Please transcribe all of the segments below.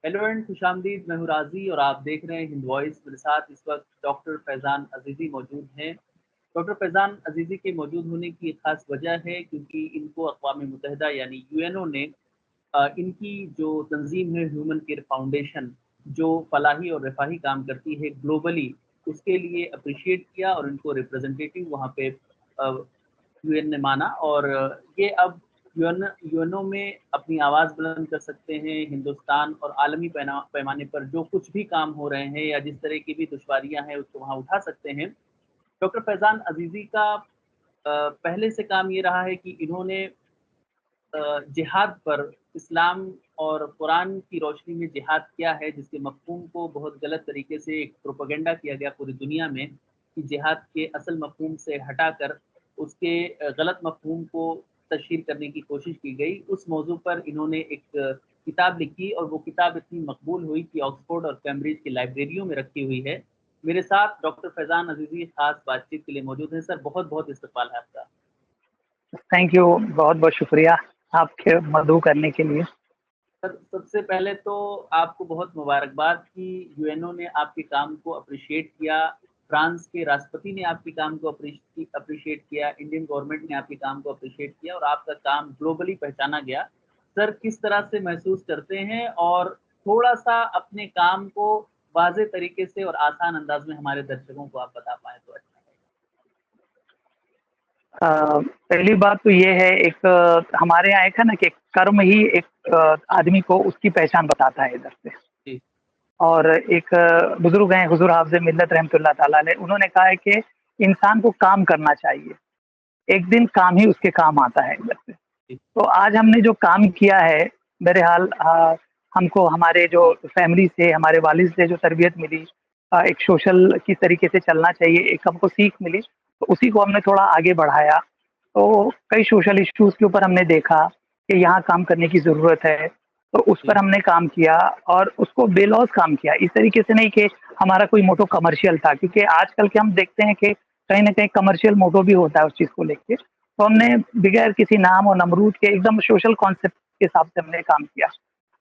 Hello and खुशामदीद। मैं हूँ राजी और आप देख रहे हैं हिंद वॉइस। मेरे साथ इस वक्त डॉक्टर फैज़ान अजीज़ी मौजूद हैं। डॉक्टर फैज़ान अजीज़ी के मौजूद होने की एक ख़ास वजह है क्योंकि इनको अक़वाम मुत्तहिदा यानी यूएनओ ने इनकी जो तंज़ीम है ह्यूमन केयर फाउंडेशन, जो फलाही और रफ़ाही काम करती है ग्लोबली, उसके लिए अप्रिशिएट किया और इनको रिप्रेजेंटेटिव वहाँ पे यूएन ने माना और ये अब यूएनओ में अपनी आवाज़ बुलंद कर सकते हैं। हिंदुस्तान और आलमी पैमाने पर जो कुछ भी काम हो रहे हैं या जिस तरह की भी दुश्वारियाँ हैं उसको वहाँ उठा सकते हैं। डॉक्टर फैज़ान अजीज़ी का पहले से काम ये रहा है कि इन्होंने जिहाद पर इस्लाम और कुरान की रोशनी में जिहाद क्या है, जिसके मफ़हूम को बहुत गलत तरीके से एक प्रोपेगेंडा किया गया पूरी दुनिया में कि जिहाद के असल मफ़हूम से हटाकर उसके गलत मफ़हूम को तशहीर करने की कोशिश की गई। उस मौज़ू पर इन्होंने एक किताब लिखी और वो किताब इतनी मकबूल हुई कि ऑक्सफ़ोर्ड और कैम्ब्रिज की लाइब्रेरियों में रखी हुई है। मेरे साथ डॉक्टर फैज़ान अज़ीज़ी ख़ास बातचीत के लिए मौजूद हैं। सर, बहुत-बहुत इस्तक़बाल है आपका। थैंक यू, बहुत-बहुत शुक्रिया आपके मदऊ करने के लिए। सर, सबसे पहले तो आपको बहुत मुबारकबाद कि यूएनओ ने आपके काम को अप्रिशिएट किया, फ्रांस के राष्ट्रपति ने आपके काम को अप्रिशिएट किया, इंडियन गवर्नमेंट ने आपके काम को अप्रिशिएट किया और आपका काम ग्लोबली पहचाना गया। सर, किस तरह से महसूस करते हैं और थोड़ा-सा अपने काम को वाज़ेह तरीके से और आसान अंदाज़ में हमारे दर्शकों को आप बता पाएँ तो अच्छा रहेगा। पहली बात तो ये है, एक हमारे यहाँ एक है ना कि कर्म ही एक आदमी को उसकी पहचान बताता है इधर से। जी। और एक बुज़ुर्ग हैं हुज़ूर हाफ़िज़ मिल्लत रहमतुल्लाह ताला अलैह, उन्होंने कहा है कि इंसान को काम करना चाहिए, एक दिन काम ही उसके काम आता है इधर से। जी। तो आज हमने जो काम किया है, बहरहाल हमको हमारे जो फैमिली से, हमारे वालिद से जो तरबियत मिली, एक सोशल किस तरीके से चलना चाहिए, एक हमको सीख मिली, तो उसी को हमने थोड़ा आगे बढ़ाया। तो कई सोशल इश्यूज़ के ऊपर हमने देखा कि यहाँ काम करने की ज़रूरत है, तो उस जी। पर हमने काम किया और उसको बेलौस काम किया। इस तरीके से नहीं कि हमारा कोई मोटो कमर्शियल था, क्योंकि आजकल के हम देखते हैं कि कहीं न कहीं कमर्शियल मोटो भी होता है उस चीज़ को लेके। तो जी। हमने बगैर किसी नाम और नमरूद के एकदम सोशल कॉन्सेप्ट के हिसाब से हमने काम किया।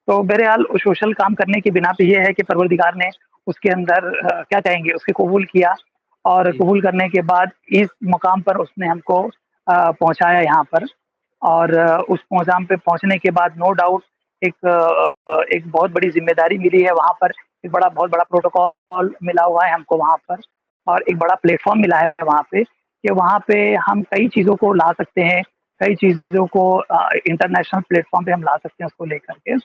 तो बहरहाल सोशल काम करने की बिना पे ये है कि परवरदिगार ने उसके अंदर क्या कहेंगे, उसके कबूल किया और जी। कबूल करने के बाद इस मुकाम पर उसने हमको पहुँचाया यहाँ पर। और उस मुकाम पे पहुँचने के बाद नो डाउट एक बहुत बड़ी ज़िम्मेदारी मिली है वहाँ पर, एक बहुत बड़ा प्रोटोकॉल मिला हुआ है हमको वहाँ पर और एक बड़ा प्लेटफ़ॉर्म मिला है वहाँ पे कि वहाँ पे हम कई चीज़ों को ला सकते हैं, कई चीज़ों को इंटरनेशनल प्लेटफ़ॉर्म पे हम ला सकते हैं उसको लेकर के।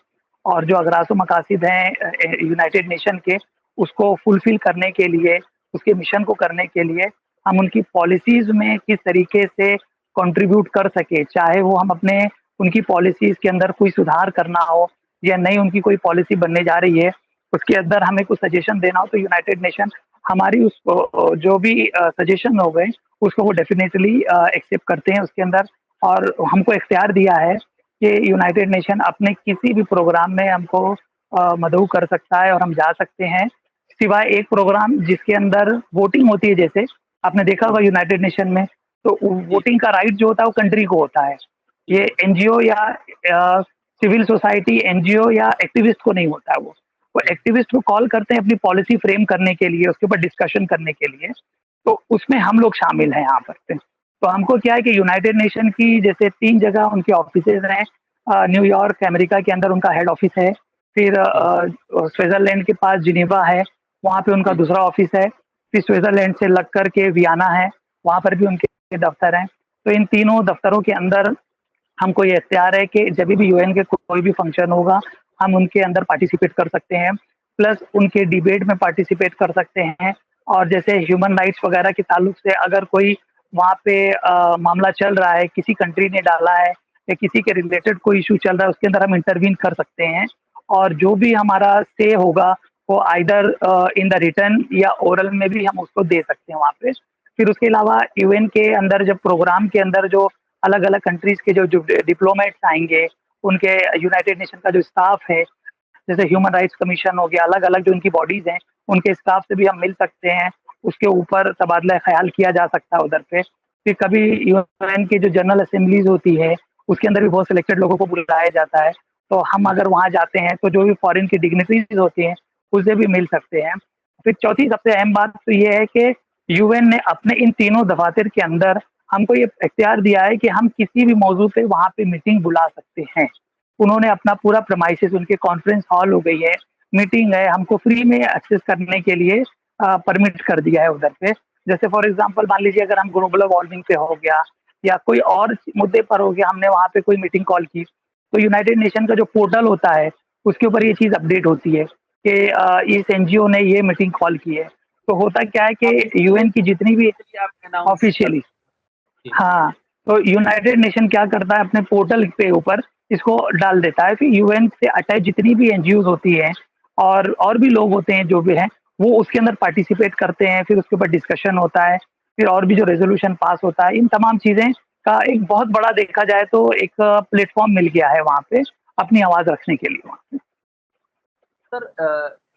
और जो अगराज़ व मकासिद हैं यूनाइटेड नेशन के, उसको फुलफ़िल करने के लिए, उसके मिशन को करने के लिए हम उनकी पॉलिसीज़ में किस तरीके से कंट्रीब्यूट कर सकें, चाहे वो हम अपने उनकी पॉलिसीज़ के अंदर कोई सुधार करना हो या नई उनकी कोई पॉलिसी बनने जा रही है, उसके अंदर हमें कुछ सजेशन देना हो, तो यूनाइटेड नेशन हमारी उसको जो भी सजेशन हो गए, उसको वो डेफ़िनेटली एक्सेप्ट करते हैं उसके अंदर और हमको इख्तियार दिया है कि यूनाइटेड नेशन अपने किसी भी प्रोग्राम में हमको मदऊ कर सकता है और हम जा सकते हैं। सिवाय एक प्रोग्राम जिसके अंदर वोटिंग होती है, जैसे आपने देखा जी। होगा यूनाइटेड नेशन में, तो जी। वोटिंग का राइट जो होता है वो कंट्री को होता है। जी। ये एनजीओ या सिविल सोसाइटी एनजीओ या एक्टिविस्ट को नहीं होता है वो। वो जी। एक्टिविस्ट को कॉल करते हैं अपनी पॉलिसी फ्रेम करने के लिए, उसके ऊपर डिस्कशन करने के लिए, तो उसमें हम लोग शामिल हैं यहाँ पर से। तो हमको क्या है कि यूनाइटेड नेशन की जैसे 3 जगह उनके ऑफ़िसेज़ हैं, न्यूयॉर्क अमेरिका के अंदर उनका हेड ऑफ़िस है, फिर जी। स्विट्ज़रलैंड के पास जिनेवा है, वहाँ पे उनका जी। दूसरा ऑफ़िस है, फिर स्विट्ज़रलैंड से लग कर के वियना है, वहाँ पर भी उनके दफ़्तर हैं। तो इन तीनों दफ़्तरों के अंदर हमको ये इख्तियार है कि जभी भी यूएन के कोई भी फंक्शन होगा, हम उनके अंदर पार्टिसिपेट कर सकते हैं, प्लस उनके डिबेट में पार्टिसिपेट कर सकते हैं और जैसे ह्यूमन राइट्स वगैरह के ताल्लुक से अगर कोई वहाँ पे मामला चल रहा है, किसी कंट्री ने डाला है या किसी के रिलेटेड कोई इश्यू चल रहा है, उसके अंदर हम इंटरवीन कर सकते हैं और जो भी हमारा से होगा, वो आइदर इन द रिटन या ओरल में भी हम उसको दे सकते हैं वहाँ पे। फिर उसके अलावा यूएन के अंदर जब प्रोग्राम के अंदर जो अलग-अलग कंट्रीज़ के जो डिप्लोमेट्स आएँगे, उनके यूनाइटेड नेशन का जो स्टाफ है, जैसे जी। ह्यूमन राइट्स कमीशन हो गया, अलग-अलग जो उनकी बॉडीज़ हैं, उनके स्टाफ से भी हम मिल सकते हैं, उसके ऊपर तबादला-ए-ख़याल किया जा सकता है उधर पे। फिर कभी यूएन की जो जनरल असेंबलीज़ होती है, उसके अंदर भी बहुत सिलेक्टेड लोगों को बुलाया जाता है, तो हम अगर वहाँ जाते हैं तो जो भी फॉरेन की डिग्निटरीज होती हैं उससे भी मिल सकते हैं। फिर चौथी सबसे अहम बात तो ये है कि यूएन ने अपने इन तीनों दफातर के अंदर हमको ये इख्तियार दिया है कि हम किसी भी मौजू पे वहाँ पे मीटिंग बुला सकते हैं। उन्होंने अपना पूरा प्रेमाइसेस, उनके कॉन्फ्रेंस हॉल हो गई है, मीटिंग है, हमको फ्री में एक्सेस करने के लिए परमिट कर दिया है उधर पे। जैसे फॉर एग्जांपल मान लीजिए अगर हम ग्लोबल वार्मिंग पे हो गया या कोई और मुद्दे पर हो गया, हमने वहाँ पे कोई मीटिंग कॉल की, तो यूनाइटेड नेशन का जो पोर्टल होता है उसके ऊपर ये चीज़ अपडेट होती है कि इस एनजीओ ने ये मीटिंग कॉल की है। तो होता क्या है कि यूएन की जितनी भी आप अनाउंस कर ऑफिशियली, सकते हैं। हाँ, तो यूनाइटेड नेशन क्या करता है अपने पोर्टल पे ऊपर इसको डाल देता है, फिर यूएन से अटैच जितनी भी एनजीओ होती हैं और भी लोग होते हैं जो भी हैं, वो उसके अंदर पार्टिसिपेट करते हैं, फिर उसके ऊपर डिस्कशन होता है, फिर और भी जो रेजोल्यूशन पास होता है, इन तमाम चीज़ें का एक बहुत बड़ा देखा जाए तो एक प्लेटफॉर्म मिल गया है वहाँ पे अपनी आवाज़ रखने के लिए वहाँ पे। सर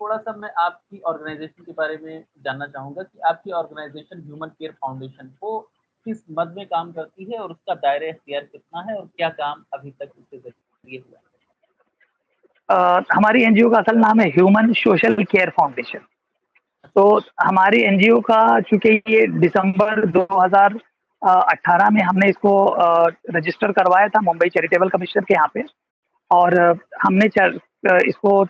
थोड़ा-सा मैं आपकी ऑर्गेनाइज़ेशन के बारे में जानना चाहूँगा कि आपकी ऑर्गेनाइज़ेशन ह्यूमन केयर फाउंडेशन वो किस मद में काम करती है और उसका दायरा-ए-इख्तियार कितना है और क्या काम अभी तक उसके ज़रिए हुआ है? हमारी एनजीओ का असल नाम है ह्यूमन सोशल केयर फाउंडेशन। तो हमारी एनजीओ का चूँकि ये दिसंबर 2018 में हमने इसको रजिस्टर करवाया था मुंबई चैरिटेबल कमिश्नर के यहाँ पे, और हमने इसको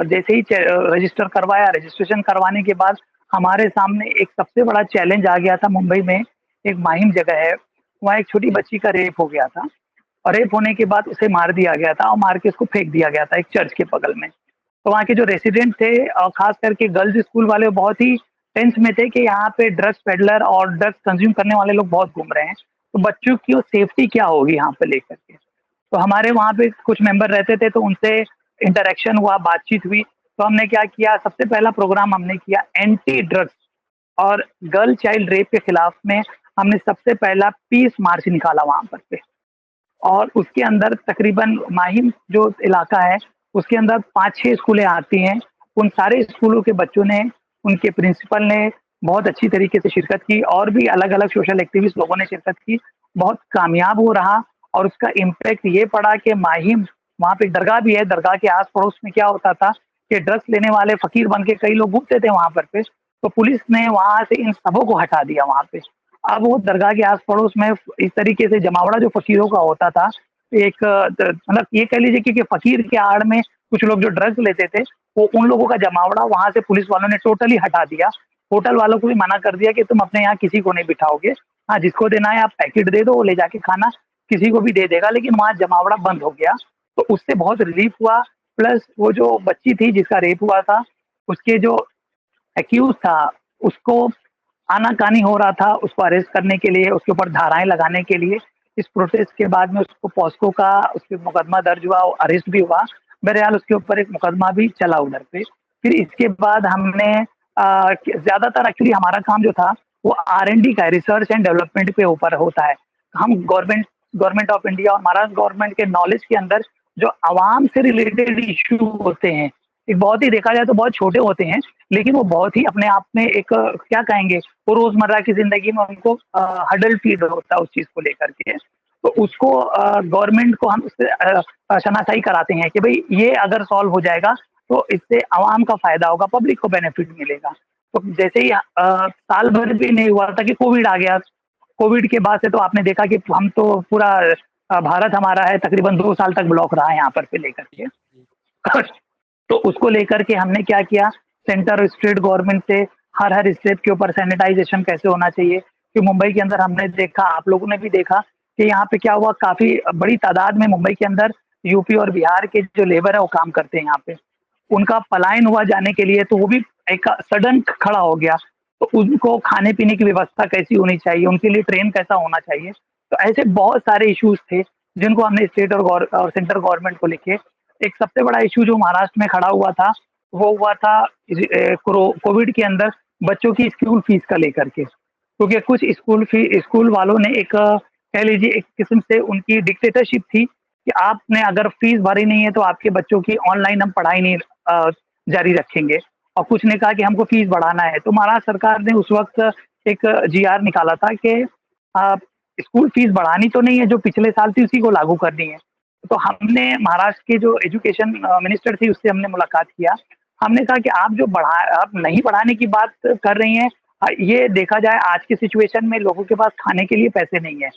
जैसे ही रजिस्टर करवाया, रजिस्ट्रेशन करवाने के बाद हमारे सामने एक सबसे बड़ा चैलेंज आ गया था। मुंबई में एक माहिम जगह है, वहाँ एक छोटी जी, बच्ची का रेप हो गया था और रेप होने के बाद उसे मार दिया गया था और मार के उसको फेंक दिया गया था एक चर्च के बगल में। तो वहाँ के जो रेसिडेंट थे और खास करके गर्ल्स स्कूल वाले बहुत ही टेंस में थे कि यहाँ पे ड्रग्स पेडलर और ड्रग्स कंज्यूम करने वाले लोग बहुत घूम रहे हैं, तो बच्चों की सेफ्टी क्या होगी यहाँ पे लेकर के। तो हमारे वहाँ पे कुछ मेंबर रहते थे, तो उनसे इंटरेक्शन हुआ, बातचीत हुई। तो हमने क्या किया, सबसे पहला प्रोग्राम हमने किया एंटी ड्रग्स और गर्ल चाइल्ड रेप के खिलाफ में। हमने सबसे पहला पीस मार्च निकाला वहाँ पर पे, और उसके अंदर तकरीबन माहिम जो इलाका है उसके अंदर 5-6 स्कूलें आती हैं। उन सारे स्कूलों के बच्चों ने, उनके प्रिंसिपल ने बहुत अच्छी तरीके से शिरकत की और भी अलग-अलग सोशल एक्टिविस्ट लोगों ने शिरकत की। बहुत कामयाब वो रहा और उसका इम्पैक्ट ये पड़ा कि माहिम, वहाँ पे एक दरगाह भी है, दरगाह के आस-पड़ोस में क्या होता था कि ड्रग्स लेने वाले फ़कीर बन के कई लोग घूमते थे वहाँ पर पे, तो पुलिस ने वहाँ से इन सबों को हटा दिया वहाँ पे। अब वो दरगाह के आस-पड़ोस में इस तरीके से जमावड़ा जो फ़कीरों का होता था, एक मतलब ये कह लीजिए कि फ़कीर की आड़ में कुछ लोग जो ड्रग्स लेते थे, वो उन लोगों का जमावड़ा वहाँ से पुलिस वालों ने टोटली हटा दिया। होटल वालों को भी मना कर दिया कि तुम अपने यहाँ किसी को नहीं बिठाओगे। हाँ, जिसको देना है आप पैकेट दे दो, वो ले जाके खाना किसी को भी दे देगा, लेकिन वहाँ जमावड़ा बंद हो गया। तो उससे बहुत रिलीफ़ हुआ, प्लस वो जो बच्ची थी जिसका रेप हुआ था, उसके जो एक्यूज़ था, उसको आना-कानी हो रहा था, उसको अरेस्ट करने के लिए, उसके ऊपर धाराएँ लगाने के लिए। इस प्रोटेस्ट के बाद में उसको पॉस्को का उस पे मुकदमा दर्ज हुआ, वो अरेस्ट भी हुआ। बहरहाल उसके ऊपर एक मुकदमा भी चला उधर पे। फिर इसके बाद हमने ज़्यादातर एक्चुअली हमारा काम जो था, वो आर-एन-डी का है, रिसर्च एंड डेवलपमेंट पे ऊपर होता है। हम गवर्नमेंट गवर्नमेंट ऑफ इंडिया और महाराष्ट्र गवर्नमेंट के नॉलेज के अंदर जो अवाम से रिलेटेड इश्यू होते हैं, एक बहुत ही देखा जाए तो बहुत छोटे होते हैं, लेकिन वो बहुत ही अपने आप में एक क्या कहेंगे, वो रोज़मर्रा की ज़िंदगी में उनको हडल फ़ील होता है उस चीज़ को लेकर के। तो उसको गवर्नमेंट को हम उससे शनाख्ताई कराते हैं कि भई ये अगर सॉल्व हो जाएगा, तो इससे अवाम का फ़ायदा होगा, पब्लिक को बेनिफिट मिलेगा। तो जैसे ही साल भर भी नहीं हुआ था कि कोविड आ गया। कोविड के बाद से तो आपने देखा कि हम तो पूरा भारत हमारा है तकरीबन 2 साल तक ब्लॉक रहा है यहाँ पर से लेकर जी, के। जी। तो उसको लेकर के हमने क्या किया, सेंटर और स्टेट गवर्नमेंट से हर स्टेप के ऊपर सैनिटाइज़ेशन कैसे होना चाहिए, कि मुंबई के अंदर हमने देखा, आप लोगों ने भी देखा कि यहाँ पे क्या हुआ, काफ़ी बड़ी तादाद में मुंबई के अंदर यूपी और बिहार के जो लेबर है वो काम करते हैं यहाँ पे। उनका पलायन हुआ जाने के लिए, तो वो भी एक सडन खड़ा हो गया। तो उनको खाने-पीने की व्यवस्था कैसी होनी चाहिए, उनके लिए ट्रेन कैसा होना चाहिए। तो ऐसे बहुत सारे इश्यूज़ थे, जिनको हमने स्टेट और सेंट्रल गवर्नमेंट को लिखे। एक सबसे बड़ा इश्यू जो महाराष्ट्र में खड़ा हुआ था, वो हुआ था कोविड के अंदर बच्चों की स्कूल फीस का लेकर के। क्योंकि कुछ स्कूल वालों ने एक कह लीजिए एक किस्म से उनकी डिक्टेटरशिप थी कि आपने अगर फीस भरी नहीं है तो आपके बच्चों की ऑनलाइन हम पढ़ाई नहीं जारी रखेंगे, और कुछ ने कहा कि हमको फीस बढ़ाना है। तो महाराष्ट्र सरकार ने उस वक़्त एक जीआर निकाला था कि स्कूल फीस बढ़ानी तो नहीं है, जो पिछले साल थी उसी को लागू करनी है। तो हमने महाराष्ट्र के जो एजुकेशन मिनिस्टर थी उससे हमने मुलाकात किया। हमने कहा कि आप नहीं बढ़ाने की बात कर रही हैं, ये देखा जाए आज की सिचुएशन में लोगों के पास खाने के लिए पैसे नहीं है।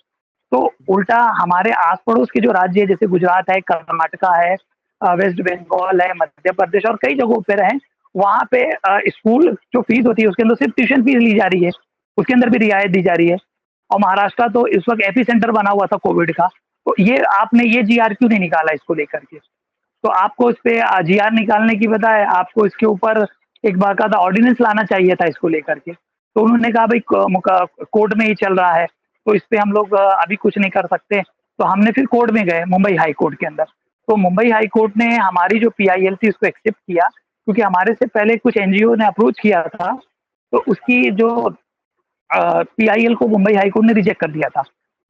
तो उल्टा हमारे आस-पड़ोस के जो राज्य है जैसे गुजरात है, कर्नाटका है, वेस्ट बंगाल है, मध्य प्रदेश और कई जगहों पर हैं, वहाँ पे स्कूल जो फीस होती है उसके अंदर सिर्फ ट्यूशन फीस ली जा रही है, उसके अंदर भी रियायत दी जा रही है। और महाराष्ट्र का तो इस वक़्त एपी सेंटर बना हुआ था कोविड का, तो ये आपने ये जीआर क्यों नहीं निकाला इसको लेकर के? तो आपको इस पे जीआर निकालने की बजाय आपको इसके ऊपर एक बाकायदा ऑर्डिनेंस लाना चाहिए था इसको लेकर के। तो उन्होंने कहा भाई कोर्ट में ही चल रहा है, तो इस पे हम लोग अभी कुछ नहीं कर सकते। तो हमने फिर कोर्ट में गए मुंबई हाई कोर्ट के अंदर। तो मुंबई हाई कोर्ट ने हमारी जो पीआईएल थी उसको एक्सेप्ट किया, क्योंकि हमारे से पहले कुछ एनजीओ ने अप्रोच किया था, तो उसकी जो पीआईएल को मुंबई हाई कोर्ट ने रिजेक्ट कर दिया था।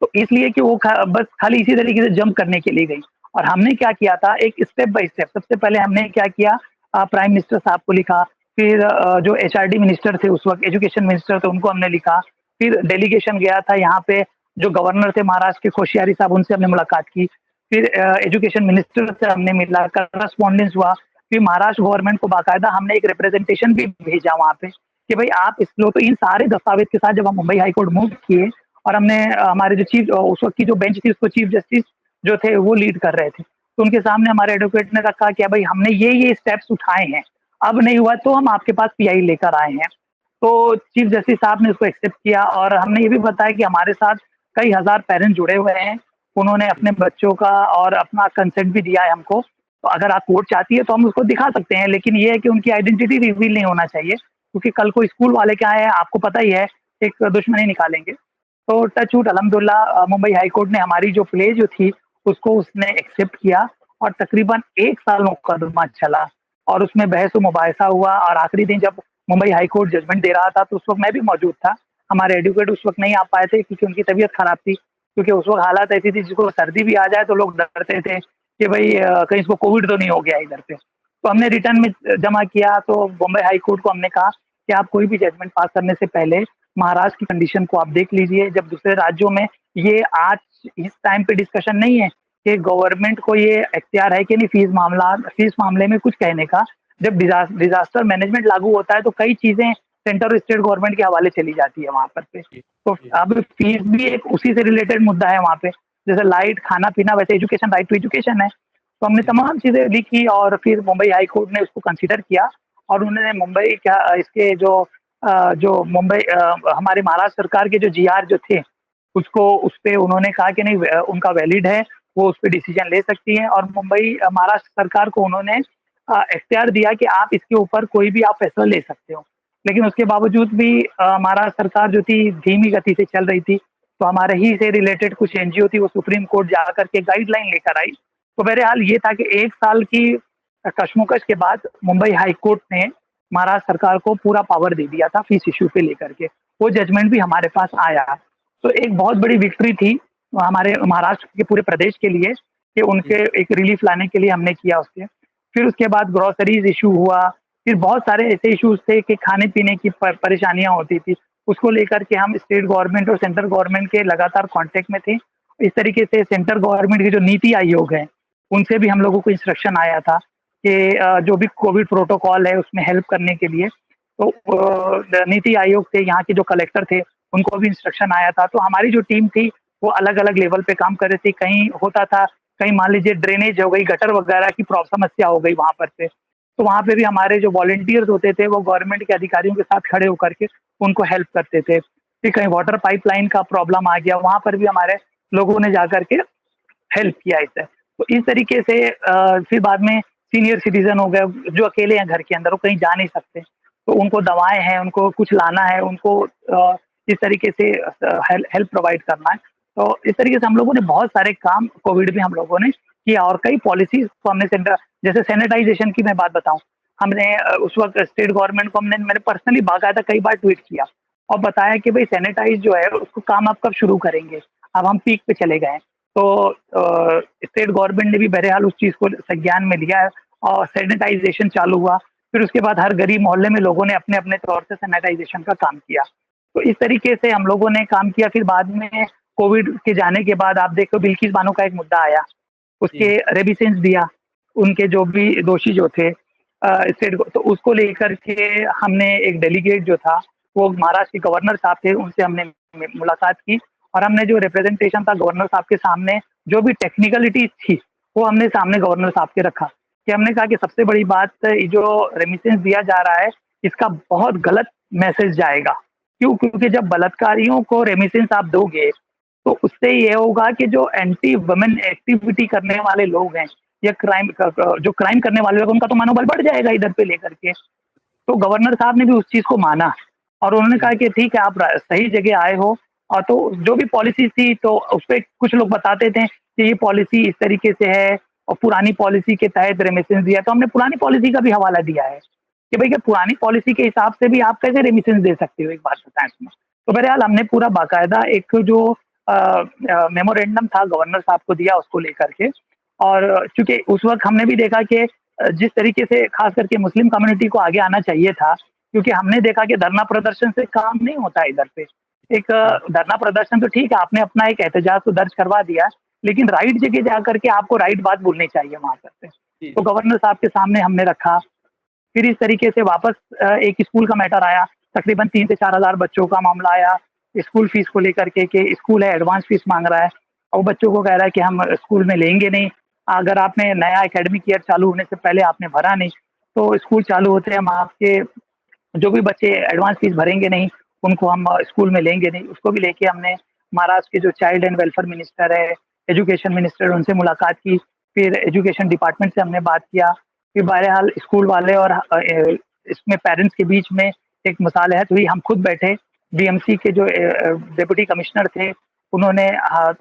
तो इसलिए कि वो बस खाली इसी तरीके से जंप करने के लिए गई। और हमने क्या किया था एक स्टेप बाय स्टेप, सबसे पहले हमने क्या किया, प्राइम मिनिस्टर साहब को लिखा, फिर जो एचआरडी मिनिस्टर थे उस वक़्त एजुकेशन मिनिस्टर थे उनको हमने लिखा, फिर डेलीगेशन गया था यहाँ पे जो गवर्नर थे महाराष्ट्र के कोश्यारी साहब उनसे हमने मुलाकात की, फिर एजुकेशन मिनिस्टर से हमने मिला, करस्पॉन्डेंस हुआ, फिर महाराष्ट्र गवर्नमेंट को बाकायदा हमने एक रिप्रेजेंटेशन भी भेजा वहाँ पे कि भाई आप इस लो, तो इन सारे दस्तावेज के साथ जब हम मुंबई हाई कोर्ट मूव किए और हमने हमारे जो चीफ उस वक्त की जो बेंच थी उसको चीफ जस्टिस जो थे वो लीड कर रहे थे, तो उनके सामने हमारे एडवोकेट ने रखा कि भाई हमने ये स्टेप्स उठाए हैं, अब नहीं हुआ तो हम आपके पास पीआई लेकर आए हैं। तो चीफ जस्टिस साहब ने उसको एक्सेप्ट किया और हमने ये भी बताया कि हमारे साथ कई हजार पेरेंट्स जुड़े हुए हैं, उन्होंने अपने बच्चों का और अपना कंसेंट भी दिया है हमको, तो अगर आप कोर्ट चाहती है तो हम उसको दिखा सकते हैं, लेकिन ये है कि उनकी आइडेंटिटी रिवील नहीं होना चाहिए, क्योंकि कल को स्कूल वाले क्या है आपको पता ही है, एक दुश्मनी निकालेंगे। तो टच वुड अल्हम्दुलिल्लाह मुंबई हाई कोर्ट ने हमारी जो प्ले जो थी उसको उसने एक्सेप्ट किया और तकरीबन 1 साल मुकदमा चला और उसमें बहस-ओ-मुबाहिसा हुआ और आखिरी दिन जब मुंबई हाई कोर्ट जजमेंट दे रहा था तो उस वक़्त मैं भी मौजूद था। हमारे एडवोकेट उस वक़्त नहीं आ पाए थे क्योंकि उनकी तबीयत खराब थी, क्योंकि उस वक़्त हालात ऐसी थी जिसको सर्दी भी आ जाए तो लोग डरते थे कि भई कहीं इसको कोविड तो नहीं हो गया इधर पे। तो हमने रिटर्न में जमा किया तो बॉम्बे हाई कोर्ट को हमने कहा कि आप कोई भी जजमेंट पास करने से पहले महाराष्ट्र की कंडीशन को आप देख लीजिए। जब दूसरे राज्यों में ये आज इस टाइम पे डिस्कशन नहीं है कि गवर्नमेंट को ये इख्तियार है कि नहीं फीस मामले में कुछ कहने का। जब डिज़ास्टर मैनेजमेंट लागू होता है तो कई चीज़ें सेंटर और स्टेट गवर्नमेंट के हवाले चली जाती है वहाँ पर पे। जी, तो जी। अब फीस भी एक उसी से रिलेटेड मुद्दा है वहाँ पे। जैसे लाइट, खाना-पीना वैसे एजुकेशन राइट टू एजुकेशन है। तो हमने जी, तमाम चीज़ें लिखी और फिर मुंबई हाई कोर्ट ने उसको कंसीडर किया और उन्होंने मुंबई क्या इसके जो मुंबई हमारे महाराष्ट्र सरकार के जो जीआर जो थे, उसको उसपे उन्होंने कहा कि नहीं उनका वैलिड है, वो उसपे डिसीजन ले सकती हैं और मुंबई महाराष्ट्र सरकार को उन्होंने इख्तियार दिया कि आप इसके ऊपर कोई भी आप फैसला ले सकते हो। लेकिन उसके बावजूद भी महाराष्ट्र सरकार जो थी धीमी गति से चल रही थी, तो हमारे ही से रिलेटेड कुछ एनजीओ थी वो सुप्रीम कोर्ट जा कर के गाइडलाइन लेकर आई। तो बहरहाल ये था कि 1 साल की कशमकश के बाद मुंबई हाई कोर्ट ने महाराष्ट्र सरकार को पूरा पावर दे दिया था फीस इश्यू पे लेकर के। वो जजमेंट भी हमारे पास आया। तो एक बहुत बड़ी विक्ट्री थी हमारे महाराष्ट्र के पूरे प्रदेश के लिए कि जी, उनके एक रिलीफ लाने के लिए हमने किया उससे। फिर उसके बाद ग्रोसरीज़ इश्यू हुआ, फिर बहुत सारे ऐसे इश्यूज़ थे कि खाने-पीने की परेशानियाँ होती थी। उसको लेकर के हम स्टेट गवर्नमेंट और सेंट्रल गवर्नमेंट के लगातार कॉन्टैक्ट में थे। इस तरीके से सेंट्रल गवर्नमेंट के जो नीति आयोग हैं, उनसे भी हम लोगों को इंस्ट्रक्शन आया था कि जो भी कोविड प्रोटोकॉल है उसमें हेल्प करने के लिए। तो नीति आयोग से यहाँ के जो कलेक्टर थे, उनको भी इंस्ट्रक्शन आया था। तो हमारी जो टीम थी, वो अलग-अलग लेवल पे काम कर रही थी। कहीं होता था, कहीं मान लीजिए ड्रेनेज हो गई, गटर वगैरह की समस्या हो गई वहाँ पर से। तो वहाँ पे भी हमारे जो वॉलंटियर्स होते थे, वो गवर्नमेंट के अधिकारियों के साथ खड़े होकर के उनको हेल्प करते थे। फिर कहीं वाटर पाइपलाइन का प्रॉब्लम आ गया, वहाँ पर भी हमारे लोगों ने जाकर के हेल्प किया इससे। तो इस तरीके से फिर बाद में सीनियर सिटीज़न हो गए, जो अकेले हैं घर के अंदर, वो कहीं जा नहीं सकते, तो उनको दवाएँ हैं, उनको कुछ लाना है, उनको इस तरीके से हेल्प प्रोवाइड करना है। तो इस तरीके से हम लोगों ने बहुत सारे काम कोविड में हम लोगों ने किया और कई पॉलिसीज़ को हमने जैसे सैनिटाइज़ेशन की मैं बात बताऊँ, हमने उस वक़्त स्टेट गवर्नमेंट को मैंने पर्सनली बाकायदा कई बार ट्वीट किया और बताया कि भई सैनिटाइज़ जो है उसको काम आप कब शुरू करेंगे? अब हम पीक पे चले गए हैं। तो स्टेट गवर्नमेंट ने भी बहरहाल उस चीज़ को संज्ञान में लिया है और सैनिटाइज़ेशन चालू हुआ। फिर उसके बाद हर गली मोहल्ले में लोगों ने अपने-अपने तौर से सैनिटाइज़ेशन का काम किया। तो इस तरीके से हम लोगों ने काम किया। फिर बाद में कोविड के जाने के बाद आप देखो बिल्किस बानो का एक मुद्दा आया। उसके रेमिसेंस दिया, उनके जो भी दोषी जो थे स्टेट को, तो उसको लेकर के हमने एक डेलीगेट जो था, वो महाराष्ट्र के गवर्नर साहब थे, उनसे हमने मुलाकात की और हमने जो रिप्रेजेंटेशन था गवर्नर साहब के सामने, जो भी टेक्निकलिटीज़ थी, वो हमने सामने गवर्नर साहब के रखा कि हमने कहा कि सबसे बड़ी बात ये जो रेमिसेंस दिया जा रहा है, इसका बहुत गलत मैसेज जाएगा। क्यों? क्योंकि जब बलात्कारियों को रेमिसेंस आप दोगे, तो उससे ये होगा कि जो एंटी वुमेन एक्टिविटी करने वाले लोग हैं या जो क्राइम करने वाले लोग, उनका तो मनोबल बढ़ जाएगा इधर पे लेकर के। तो गवर्नर साहब ने भी उस चीज़ को माना और उन्होंने कहा कि ठीक है, आप सही जगह आए हो। और तो जो भी पॉलिसी थी, तो उसपे कुछ लोग बताते थे कि ये पॉलिसी इस तरीके से है और पुरानी पॉलिसी के तहत रेमिसेंस दिया, तो हमने पुरानी पॉलिसी का भी हवाला दिया है कि भाई, क्या पुरानी पॉलिसी के हिसाब से भी आप कैसे रेमिसेंस दे सकते हो, एक बात बताएं इसमें। तो बहरहाल हमने पूरा बाकायदा एक जो मेमोरेंडम था गवर्नर साहब को दिया उसको लेकर के। और चूंकि उस वक्त हमने भी देखा कि जिस तरीके से खास करके मुस्लिम कम्युनिटी को आगे आना चाहिए था, क्योंकि हमने देखा कि धरना प्रदर्शन से काम नहीं होता है इधर पे। एक धरना प्रदर्शन तो ठीक है, आपने अपना एक एहतजाज तो दर्ज करवा दिया, लेकिन राइट जगह जाकर के आपको राइट बात बोलनी चाहिए वहां पर पे। तो गवर्नर साहब के सामने हमने रखा। फिर इस तरीके से वापस एक स्कूल का मैटर आया, तकरीबन 3 से 4 हज़ार बच्चों का मामला आया स्कूल फीस को लेकर के कि स्कूल है एडवांस फीस मांग रहा है और बच्चों को कह रहा है कि हम स्कूल में लेंगे नहीं, अगर आपने नया एकेडमिक ईयर चालू होने से पहले आपने भरा नहीं, तो स्कूल चालू होते हैं हम आपके जो भी बच्चे एडवांस फीस भरेंगे नहीं, उनको हम स्कूल में लेंगे नहीं। उसको भी लेके हमने महाराष्ट्र के जो चाइल्ड एंड वेलफेयर मिनिस्टर है, एजुकेशन मिनिस्टर, उनसे मुलाकात की। फिर एजुकेशन डिपार्टमेंट से हमने बात किया। फिर बहरहाल स्कूल वाले और इसमें पेरेंट्स के बीच में एक मुसालहत हुई। हम खुद बैठे, बीएमसी के जो डिप्टी कमिश्नर थे, उन्होंने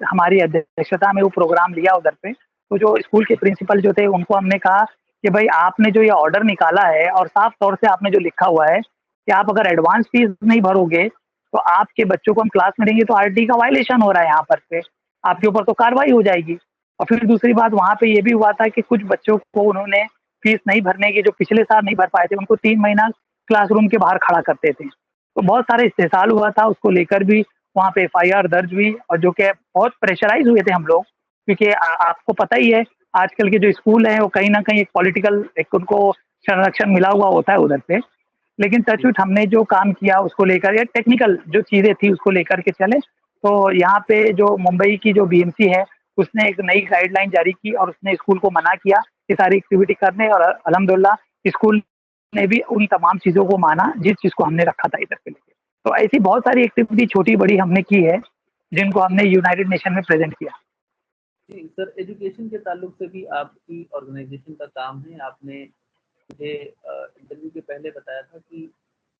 हमारी अध्यक्षता में वो प्रोग्राम लिया उधर पे। तो जो स्कूल के प्रिंसिपल जो थे, उनको हमने कहा कि भाई, आपने जो ये ऑर्डर निकाला है और साफ तौर से आपने जो लिखा हुआ है कि आप अगर एडवांस फीस नहीं भरोगे तो आपके बच्चों को हम क्लास में लेंगे, तो आरटी का वायलेशन हो रहा है यहाँ पर पे, आपके ऊपर तो कार्रवाई हो जाएगी। और फिर दूसरी बात, वहाँ पे ये भी हुआ था कि कुछ बच्चों को उन्होंने फीस नहीं भरने की, जो पिछले साल नहीं भर पाए थे, उनको 3 महीना क्लासरूम के बाहर खड़ा करते थे। तो बहुत सारा इस्तेसाल हुआ था, उसको लेकर भी वहाँ पे एफआईआर दर्ज हुई और जो कि बहुत प्रेशराइज़ हुए थे हम लोग, क्योंकि आपको पता ही है आजकल के जो स्कूल हैं वो कहीं न कहीं एक पॉलिटिकल एक उनको संरक्षण मिला हुआ होता है उधर पे। लेकिन टचवुड हमने जो काम किया उसको लेकर, या टेक्निकल जो चीज़ें थी उसको लेकर के चले। तो यहाँ पे जो मुंबई की जो बीएमसी है, उसने एक नई गाइडलाइन जारी की और उसने स्कूल को मना किया ये सारी एक्टिविटी करने, और अल्हम्दुलिल्लाह स्कूल ने भी उन तमाम चीज़ों को माना जिस चीज़ को हमने रखा था इधर पे लेके। तो ऐसी बहुत सारी एक्टिविटी छोटी-बड़ी हमने की है, जिनको हमने यूनाइटेड नेशन में प्रेज़ेंट किया। जी, सर एजुकेशन के ताल्लुक से भी आपकी ऑर्गेनाइजेशन का काम है। आपने मुझे इंटरव्यू के पहले बताया था कि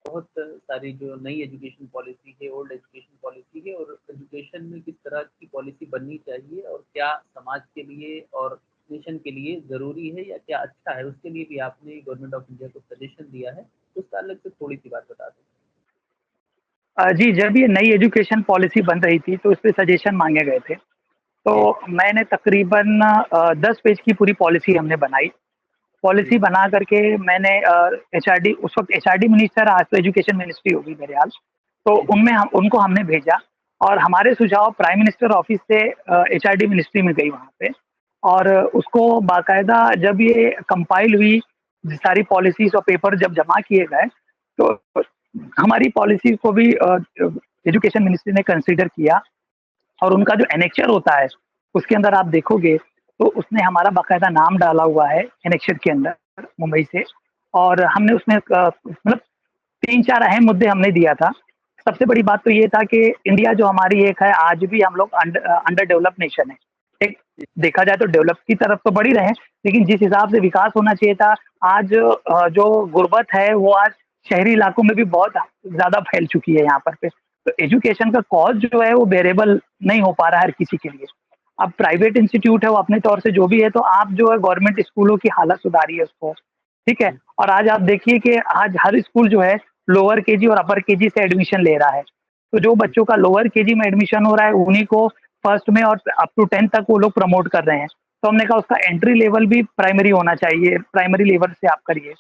बहुत सारी जो नई एजुकेशन पॉलिसी है, ओल्ड एजुकेशन पॉलिसी है और एजुकेशन में किस तरह की पॉलिसी बननी चाहिए और क्या समाज के लिए और नेशन के लिए ज़रूरी है या क्या अच्छा है, उसके लिए भी आपने गवर्नमेंट ऑफ इंडिया को सजेशन दिया है। उस ताल्लुक से थोड़ी-सी बात बता दें। जी, जब ये नई एजुकेशन पॉलिसी बन रही थी तो उसपे सजेशन माँगे गए थे। तो जी, मैंने तकरीबन 10 पेज की पूरी पॉलिसी हमने बनाई। जी, पॉलिसी बना करके मैंने एचआरडी, उस वक़्त एचआरडी मिनिस्टर, आज तो एजुकेशन मिनिस्ट्री होगी मेरे ख़्याल। तो जी, जी, उनमें हम उनको हमने भेजा और हमारे सुझाव प्राइम मिनिस्टर ऑफ़िस से एचआरडी मिनिस्ट्री में गई वहाँ पे। और उसको बाकायदा जब ये कंपाइल हुई, सारी पॉलिसीज़ और पेपर जब जमा किए गए, तो हमारी पॉलिसी को भी एजुकेशन मिनिस्ट्री ने कंसीडर किया। और उनका जो एनेक्चर होता है, उसके अंदर आप देखोगे तो उसने हमारा बाकायदा नाम डाला हुआ है एनेक्चर के अंदर मुंबई से। और हमने उसमें मतलब 3-4 अहम मुद्दे हमने दिया था। सबसे बड़ी बात तो ये था कि इंडिया जो हमारी एक है, आज भी हम लोग अंडर डेवलप्ड नेशन है। एक देखा जाए तो डेवलप की तरफ तो बढ़ ही रहे हैं, लेकिन जिस हिसाब से विकास होना चाहिए था, आज जो गुर्बत है वो आज शहरी इलाकों में भी बहुत ज़्यादा फैल चुकी है यहाँ पर पे। तो एजुकेशन का कॉस्ट जो है वो बेरेबल नहीं हो पा रहा है हर किसी के लिए। अब जी, प्राइवेट इंस्टीट्यूट है वो अपने तौर से जो भी है, तो आप जो है गवर्नमेंट स्कूलों की हालत सुधारिए उसको, ठीक है? जी, और आज आप देखिए कि आज हर स्कूल जो है लोअर केजी और अपर केजी से एडमिशन ले रहा है। तो जो जी, बच्चों का लोअर केजी में एडमिशन हो रहा है, उन्हीं को फर्स्ट में और अप टू 10th तक वो लोग प्रमोट कर रहे हैं। तो हमने कहा उसका एंट्री लेवल भी प्राइमरी होना चाहिए, प्राइमरी लेवल से आप करिए।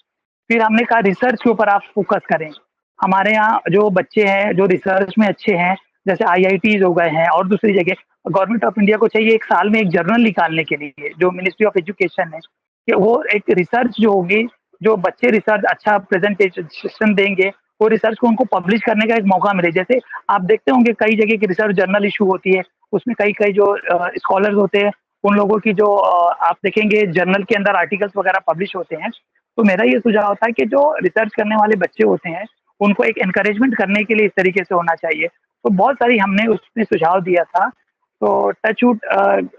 फिर हमने कहा रिसर्च के ऊपर आप फ़ोकस करें। हमारे यहाँ जो बच्चे हैं, जो रिसर्च में अच्छे हैं, जैसे आईआईटीज हो गए हैं और दूसरी जगह। गवर्नमेंट ऑफ इंडिया को चाहिए एक साल में एक जर्नल निकालने के लिए, जो मिनिस्ट्री ऑफ एजुकेशन है, कि वो एक रिसर्च जो होगी, जो बच्चे रिसर्च अच्छा प्रेजेंटेशन देंगे, वो रिसर्च को उनको पब्लिश करने का एक मौका मिले। जैसे आप देखते होंगे कई जगह की रिसर्च जर्नल इशू होती है, उसमें कई कई जो स्कॉलर्स होते हैं, उन लोगों की जो आप देखेंगे जर्नल के अंदर आर्टिकल्स वगैरह पब्लिश होते हैं। तो मेरा ये सुझाव था कि जो रिसर्च करने वाले बच्चे होते हैं, उनको एक एनकरेजमेंट करने के लिए इस तरीके से होना चाहिए। तो बहुत सारी हमने उसमें सुझाव दिया था। तो टचवुड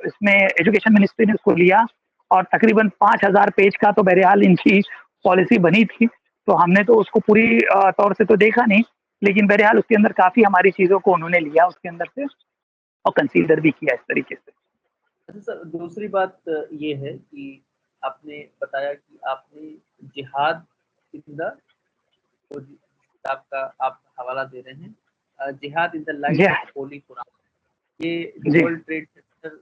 इसमें एजुकेशन मिनिस्ट्री ने उसको लिया, और तकरीबन 5,000 पेज का तो बहरहाल इनकी पॉलिसी बनी थी। तो हमने तो उसको पूरी तौर से तो देखा नहीं, लेकिन बहरहाल उसके अंदर काफ़ी हमारी चीज़ों को उन्होंने लिया उसके अंदर से, और कंसीडर भी किया इस तरीके से। अच्छा सर, दूसरी बात ये है कि आपने बताया कि आपने जिहाद इन द, वो किताब का आप हवाला दे रहे हैं, जिहाद इन द जी लाइट ऑफ होली कुरान, ये जो जी। वर्ल्ड ट्रेड सेंटर,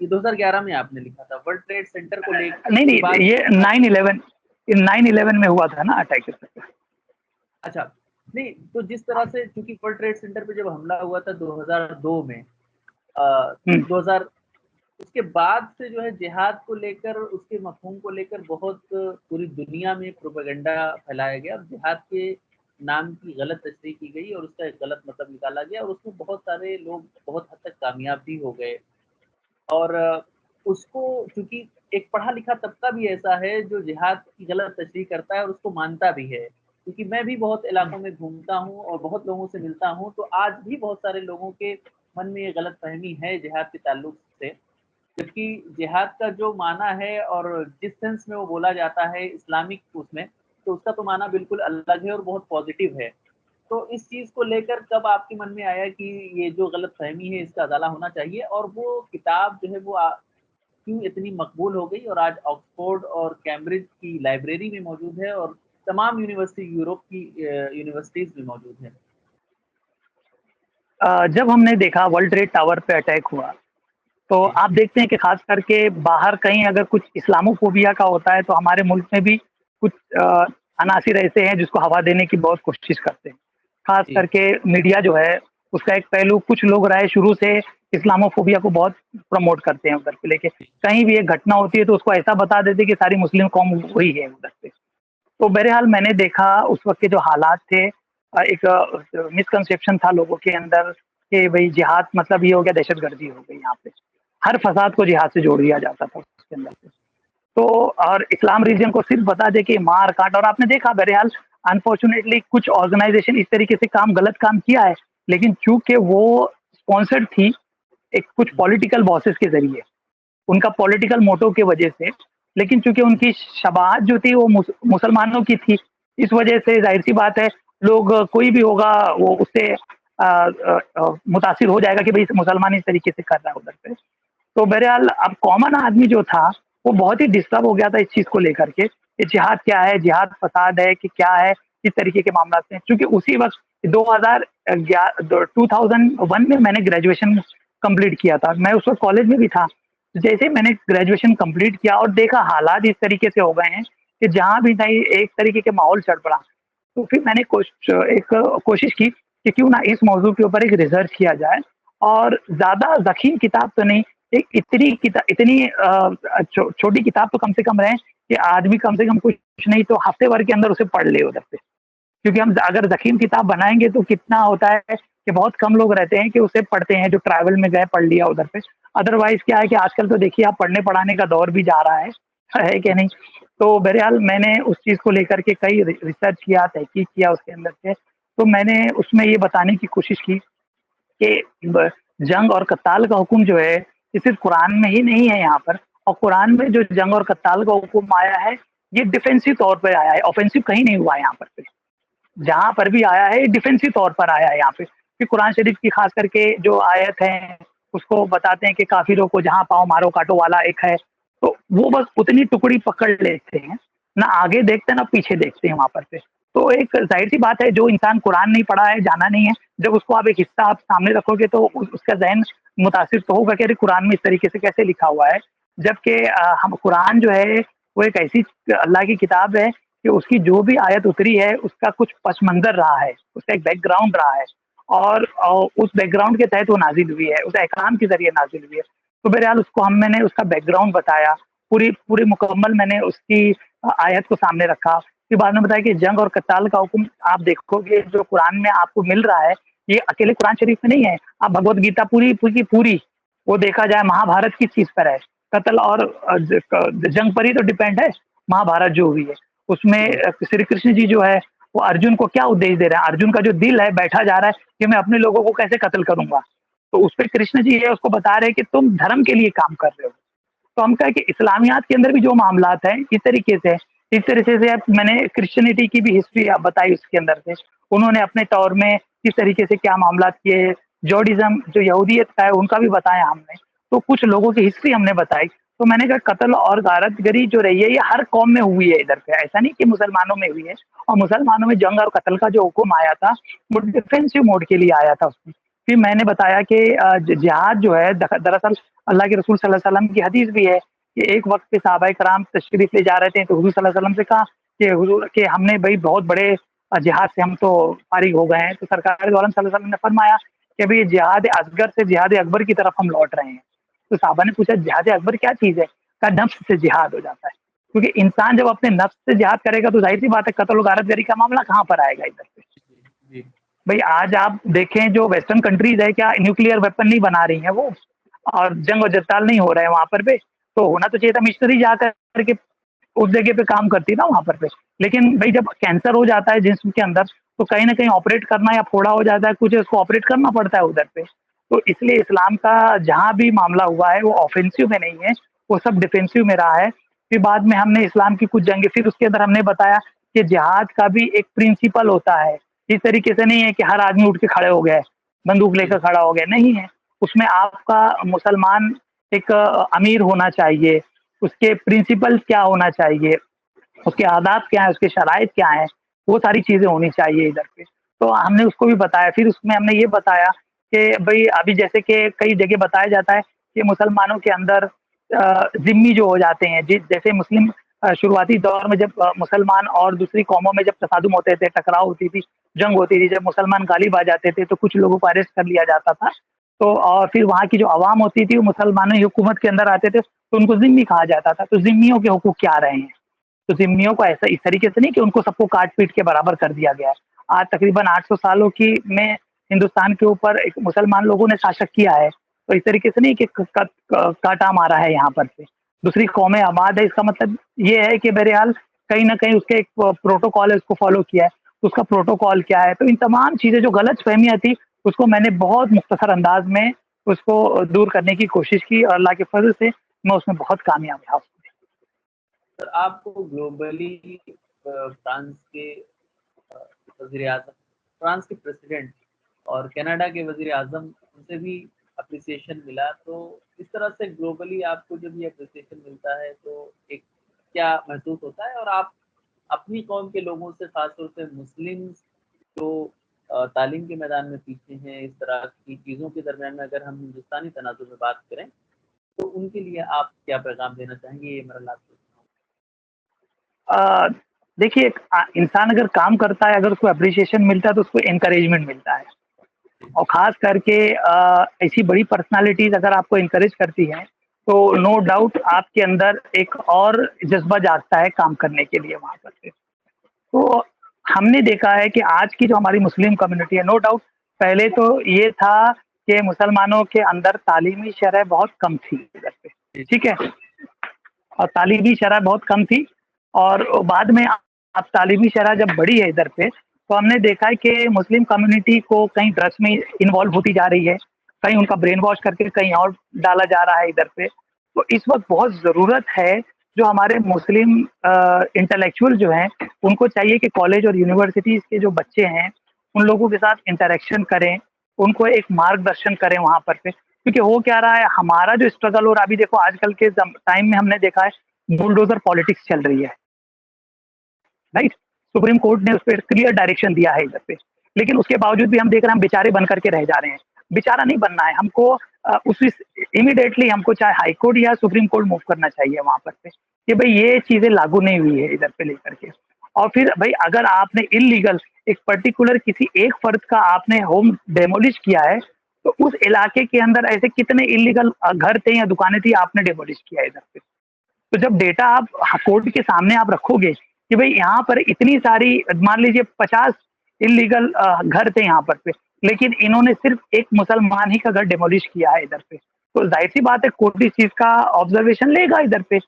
ये 2011 में आपने लिखा था, वर्ल्ड ट्रेड सेंटर को नहीं की नहीं, बात ये करना। 9/11 में हुआ था ना अटैक। अच्छा, नहीं तो जिस तरह से, क्योंकि वर्ल्ड ट्रेड सेंटर पे जब हमला हुआ था 2002 में, 2000, उसके बाद से जो है जिहाद को लेकर, उसके मफ़हूम को लेकर बहुत पूरी दुनिया में प्रोपेगेंडा फैलाया गया, और जिहाद के नाम की गलत तशरीह की गई और उसका एक गलत मतलब निकाला गया, और उसमें बहुत सारे लोग बहुत हद तक कामयाब भी हो गए। और उसको, चूँकि एक पढ़ा-लिखा तबका भी ऐसा है जो जिहाद की गलत तशरीह करता है और उसको मानता भी है। क्योंकि मैं भी बहुत इलाकों में घूमता हूँ और बहुत लोगों से मिलता हूँ, तो आज भी बहुत सारे लोगों के मन में ये गलतफ़हमी है जिहाद के ताल्लुक से। जबकि जिहाद का जो माना है और जिस सेंस में वो बोला जाता है इस्लामिक उसमें, तो उसका तो माना बिल्कुल अलग है और बहुत पॉज़िटिव है। तो इस चीज़ को लेकर कब आपके मन में आया कि ये जो गलतफ़हमी है इसका अज़ाला होना चाहिए, और वो किताब जो है वो क्यों इतनी मकबूल हो गई और आज ऑक्सफ़ोर्ड और कैम्ब्रिज की लाइब्रेरी में मौजूद है और तमाम यूनिवर्सिटी, यूरोप की यूनिवर्सिटीज़ में मौजूद है? जब हमने देखा वर्ल्ड ट्रेड टावर पे अटैक हुआ, तो जी, आप देखते हैं कि खास करके बाहर कहीं अगर कुछ इस्लामोफोबिया का होता है, तो हमारे मुल्क में भी कुछ अनासिर ऐसे हैं जिसको हवा देने की बहुत कोशिश करते हैं। खास जी, करके मीडिया जो है, उसका एक पहलू, कुछ लोग रहे शुरू से इस्लामोफोबिया को बहुत प्रमोट करते हैं उधर पे लेके। कहीं भी एक घटना होती है तो उसको ऐसा बता देते हैं कि सारी मुस्लिम कौम वही है उधर पे। तो बहरहाल मैंने देखा उस वक़्त के जो हालात थे, एक मिसकंसेप्शन था लोगों के अंदर कि भई जिहाद मतलब ये हो गया दहशतगर्दी हो गई यहाँ पे। हर फ़साद को जिहाद से जोड़ दिया जाता था उसके अंदर से। तो और इस्लाम रीजन को सिर्फ़ बता दें कि मार-काट, और आपने देखा बहरहाल अनफॉर्च्यूनेटली कुछ ऑर्गनाइज़ेशन इस तरीके से गलत काम किया है, लेकिन चूँकि वो स्पॉन्सर्ड थी एक कुछ हुँ, पॉलिटिकल बॉसेस के ज़रिए, उनका पॉलिटिकल मोटिव की वजह से, लेकिन चूँकि हुँ, उनकी शबाहत जो थी वो मुसलमानों की थी, इस वजह से ज़ाहिर-सी बात है लोग, कोई भी होगा वो उससे मुतासिर हो जाएगा कि भई मुसलमान इस तरीके से कर रहा है उधर पे। तो बहरहाल अब कॉमन आदमी जो था, वो बहुत ही डिस्टर्ब हो गया था इस चीज़ को लेकर के, कि जिहाद क्या है? जिहाद फ़साद है कि क्या है? इस तरीके के मामलात में। चूँकि उसी वक़्त 2001 में मैंने ग्रेजुएशन कंप्लीट किया था। मैं उस वक़्त कॉलेज में भी था। जैसे ही मैंने ग्रेजुएशन कंप्लीट किया और देखा हालात इस तरीके से हो गए हैं कि जहाँ भी नहीं एक तरीके के माहौल चल पड़ा। तो फिर मैंने कोशिश की कि क्यों ना इस मौज़ू के ऊपर एक रिसर्च किया जाए, और ज़्यादा ज़ख़ीम किताब तो नहीं, एक इतनी छोटी किताब तो कम से कम रहे कि आदमी कम से कम कुछ नहीं तो हफ़्ते भर के अंदर उसे पढ़ ले उधर पे। क्योंकि हम अगर ज़ख़ीम किताब बनाएँगे तो कितना होता है कि बहुत कम लोग रहते हैं कि उसे पढ़ते हैं, जो ट्रैवल में गए पढ़ लिया उधर पे। अदरवाइज़ क्या है कि आजकल तो देखिए आप पढ़ने-पढ़ाने का दौर भी जा रहा है कि नहीं? तो बहरहाल मैंने उस चीज़ को लेकर के कई रिसर्च किया, तहकीक किया उसके अंदर से। तो मैंने उसमें ये बताने की कोशिश की कि ब जंग और कत्ताल का हुक्म जो है, ये सिर्फ़ कुरान में ही नहीं है यहाँ पर, और कुरान में जो जंग और कत्ताल का हुक्म आया है, ये डिफेंसिव तौर पे आया है, ऑफेंसिव कहीं नहीं हुआ है यहाँ पर पे। जहाँ पर भी आया है, डिफेंसिव तौर पर आया है यहाँ पे। कि कुरान शरीफ की खास करके जो आयत है, उसको बताते हैं कि काफ़िरों को जहाँ पाओ मारो काटो वाला एक है। तो वो बस उतनी टुकड़ी पकड़ लेते हैं, ना आगे देखते हैं ना पीछे देखते हैं वहाँ पर से। तो एक ज़ाहिर-सी बात है जो इंसान कुरान नहीं पढ़ा है, जाना नहीं है, जब उसको आप एक हिस्सा आप सामने रखोगे तो उसका ज़हन मुतासिर तो होगा कि अरे कुरान में इस तरीके से कैसे लिखा हुआ है। जबकि हम कुरान जो है वो एक ऐसी अल्लाह की किताब है कि उसकी जो भी आयत उतरी है, उसका कुछ पस मंज़र रहा है, उसका एक बैकग्राउंड रहा है, और उस बैकग्राउंड के तहत वो नाजिल हुई है, उस एहकाम के ज़रिए नाजिल हुई है। तो बहरहाल उसको मैंने उसका बैकग्राउंड बताया, पूरी मुकम्मल मैंने उसकी आयत को सामने रखा। फिर बाद में बताया कि जंग और कताल का हुक्म आप देखोगे जो कुरान में आपको मिल रहा है, ये अकेले कुरान शरीफ में नहीं है। आप भगवत गीता पूरी वो देखा जाए, महाभारत किस चीज़ पर है? कत्ल और जंग पर ही तो डिपेंड है महाभारत जो हुई है। उसमें श्री कृष्ण जी जो है वो अर्जुन को क्या उपदेश दे रहे हैं? अर्जुन का जो दिल है बैठा जा रहा है कि मैं अपने लोगों को कैसे कत्ल करूँगा। तो उसपे कृष्ण जी है उसको बता रहे हैं कि तुम धर्म के लिए काम कर रहे हो। तो हम कहें कि इस्लामियात के अंदर भी जो मामलात हैं इस तरीके से अब मैंने क्रिश्चियनिटी की भी हिस्ट्री बताई उसके अंदर से। उन्होंने अपने तौर में किस तरीके से क्या मामलात किए, जॉडिज़्म जो यहूदियत का है उनका भी बताया हमने। तो कुछ लोगों की हिस्ट्री हमने बताई। तो मैंने कहा कत्ल और गारतगरी जो रही है ये हर कौम में हुई है इधर पे, ऐसा नहीं कि मुसलमानों में हुई है। और मुसलमानों में जंग और कत्ल का जो हुक्म आया था वो डिफेंसिव मोड के लिए आया था उसमें। फिर मैंने बताया कि जिहाद जो है दरअसल अल्लाह के रसूल सल्लल्लाहु अलैहि वसल्लम की हदीस भी है कि एक वक़्त पे सहाबाए कराम तशरीफ़ ले जा रहे थे तो हुज़ूर सल्लल्लाहु अलैहि वसल्लम से कहा कि हुज़ूर कि हमने भई बहुत बड़े जिहाद से हम तो फ़ारिग हो गए हैं। तो सरकार दो आलम सल्लल्लाहु अलैहि वसल्लम ने फरमाया कि अभी जिहाद असगर से जिहाद अकबर की तरफ हम लौट रहे हैं। तो साहबा ने पूछा जिहाद अकबर क्या चीज़ है? कहा नफ्स से जिहाद हो जाता है। क्योंकि इंसान जब अपने नफ्स से जिहाद करेगा तो ज़ाहिर-सी बात है कत्ल और गारतगरी का मामला कहाँ पर आएगा इधर पे। जी। भई आज आप देखें जो वेस्टर्न कंट्रीज़ है क्या न्यूक्लियर वेपन नहीं बना रही हैं वो? और जंग और जदताल नहीं हो रहा है वहाँ पर पे। तो होना तो चाहिए था मिशनरी जा कर के उस जगह पे काम करती ना वहाँ पर पे। लेकिन भई जब कैंसर हो जाता है जिस्म के अंदर तो कहीं न कहीं ऑपरेट करना या फोड़ा हो जाता है कुछ उसको ऑपरेट करना पड़ता है उधर पे। तो इसलिए इस्लाम का जहाँ भी मामला हुआ है वो ऑफेंसिव में नहीं है, वो सब डिफेंसिव में रहा है। फिर बाद में हमने इस्लाम की कुछ जंगें फिर उसके अंदर हमने बताया कि जिहाद का भी एक प्रिंसिपल होता है। इस तरीके से नहीं है कि हर आदमी उठ के खड़े हो गए, बंदूक जी। लेकर खड़ा हो गया, नहीं है। उसमें आपका मुसलमान एक अमीर होना चाहिए, उसके प्रिंसिपल क्या होना चाहिए, उसके आदाब क्या है, उसके शराइत क्या हैं, वो सारी चीज़ें होनी चाहिए इधर पे। तो हमने उसको भी बताया, फिर उसमें हमने ये बताया कि भई अभी जैसे कि कई जगह बताया जाता है कि मुसलमानों के अंदर ज़िम्मी जो हो जाते हैं, जैसे मुस्लिम शुरुआती दौर में जब मुसलमान और दूसरी कौमों में जब तसादुम होते थे, टकराव होती थी, जंग होती थी, जब मुसलमान गालिब आ जाते थे, तो कुछ लोगों को अरेस्ट कर लिया जाता था। तो और फिर वहाँ की जो अवाम होती थी, वो मुसलमानों की हुकूमत के अंदर आते थे, तो उनको ज़िम्मी कहा जाता था। तो ज़िम्मियों के हुकूक क्या रहे हैं? तो ज़िम्मियों को ऐसा इस तरीके से नहीं कि उनको सबको काट-पीट के बराबर कर दिया गया है। आज तकरीबन 800 सालों की में हिंदुस्तान के ऊपर एक मुसलमान लोगों ने शासक किया है। तो इस तरीके से नहीं कि क क क काटा मारा है यहाँ पर से। दूसरी कौमें आबाद है इसका मतलब ये है कि बहरहाल कहीं न कहीं उसके एक प्रोटोकॉल है उसको फ़ॉलो किया है। तो उसका प्रोटोकॉल क्या है? तो इन तमाम चीज़ें जो गलतफ़हमियाँ थी उसको मैंने बहुत मुख्तसर अंदाज़ में उसको दूर करने की कोशिश की और अल्लाह के फ़ज़ल से मैं उसमें बहुत कामयाब रहा। सर आपको ग्लोबली फ्रांस के वज़ीर-ए-आज़म फ्रांस के प्रेसिडेंट और कनाडा के वज़ीर-ए-आज़म उनसे भी एप्रिसिएशन मिला। तो इस तरह से ग्लोबली आपको जब ये एप्रिसिएशन मिलता है तो एक क्या महसूस होता है? और आप अपनी कौम के लोगों से ख़ास तौर से मुस्लिम्स जो तालीम के मैदान में पीछे हैं, इस तरह की चीज़ों के दरमियान में अगर हम हिंदुस्तानी तनाज़ुर में बात करें, तो उनके लिए आप क्या पैगाम देना चाहेंगे? ये मेरा लास्ट क्वेश्चन होगा। अ, देखिए इंसान अगर काम करता है, अगर उसको एप्रिसिएशन मिलता है तो उसको एनकरेजमेंट मिलता है। जी, और ख़ास करके ऐसी बड़ी पर्सनैलिटीज़ अगर आपको एनकरेज करती हैं, तो नो डाउट आपके अंदर एक और जज़्बा जागता है काम करने के लिए वहाँ पर से। तो हमने देखा है कि आज की जो हमारी मुस्लिम कम्युनिटी है, नो डाउट पहले तो ये था कि मुसलमानों के अंदर तालीमी शरह बहुत कम थी इधर पे, जी, ठीक है? और तालीमी शरह बहुत कम थी और बाद में अब तालीमी शरह जब बढ़ी है इधर पे, तो हमने देखा है कि मुस्लिम कम्युनिटी को कहीं ड्रग्स में इन्वॉल्व होती जा रही है, कहीं उनका ब्रेन वॉश करके कहीं और डाला जा रहा है इधर पे। तो इस वक़्त बहुत ज़रूरत है, जो हमारे मुस्लिम इंटेलेक्चुअल जो हैं, उनको चाहिए कि कॉलेज और यूनिवर्सिटीज़ के जो बच्चे हैं, उन लोगों के साथ इंटरैक्शन करें, उनको एक मार्गदर्शन करें वहाँ पर पे। क्योंकि हो क्या रहा है, हमारा जो स्ट्रगल और अभी देखो आजकल के टाइम में हमने देखा है बुलडोज़र पॉलिटिक्स चल रही है, राइट? सुप्रीम कोर्ट ने उसपे क्लियर डायरेक्शन दिया है इधर पे। लेकिन उसके बावजूद भी हम देख रहे हैं हम बेचारे बन करके रह जा रहे हैं। बेचारा नहीं बनना है, हमको उस इमीडिएटली हमको चाहे हाई कोर्ट या सुप्रीम कोर्ट मूव करना चाहिए वहाँ पर पे, कि भई ये चीज़ें लागू नहीं हुई है इधर पे लेकर के। और फिर भाई अगर आपने इलीगल एक पर्टिकुलर किसी एक फर्द का आपने होम डेमोलिश किया है, तो उस इलाके के अंदर ऐसे कितने इलीगल घर थे या दुकानें थी आपने डेमोलिश किया है इधर पे। तो जब डेटा आप कोर्ट के सामने आप रखोगे कि भाई यहाँ पर इतनी सारी, मान लीजिए 50 इलीगल घर थे यहाँ पर पे, लेकिन इन्होंने सिर्फ एक मुसलमान ही का घर डेमोलिश किया है इधर पे, तो जाहिर सी बात है कोर्ट इस चीज का ऑब्जर्वेशन लेगा इधर पे